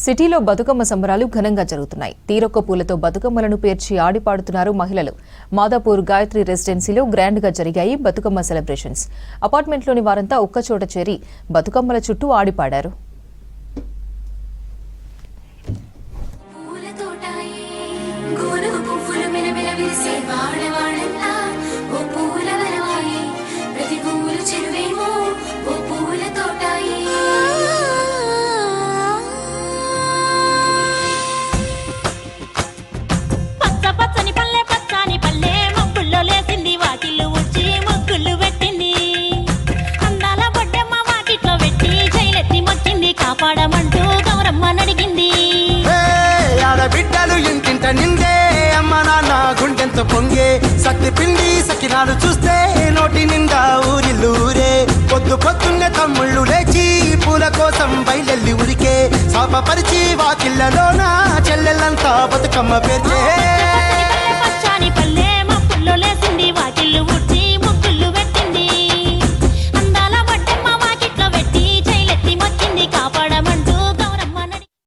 సిటీలో బతుకమ్మ సంబరాలు ఘనంగా జరుగుతున్నాయి. తీరొక్క పూలతో బతుకమ్మలను పేర్చి ఆడిపాడుతున్నారు మహిళలు. మాదాపూర్ గాయత్రి రెసిడెన్సీలో గ్రాండ్ గా జరిగాయి బతుకమ్మ సెలబ్రేషన్స్. అపార్ట్మెంట్లోని వారంతా ఒక్కచోట చేరి బతుకమ్మల చుట్టూ ఆడిపాడారు. కాపాడమంటూ గౌరమ్మ నడిగింది. ఆడబిడ్డలు ఇంటింట నిందే అమ్మ నాన్న గుండెంతో పొంగే సత్తి పిండి సకినాలు చూస్తే నోటి నిండా ఊరిల్లూరే. పొద్దు పొద్దున్నే తమ్ముళ్ళు లేచి పూల కోసం బయలెల్లి ఉరికే సాపపరిచి వాకిళ్లలోన చెల్లెళ్ళంతా బతుకమ్మ పేర్చే.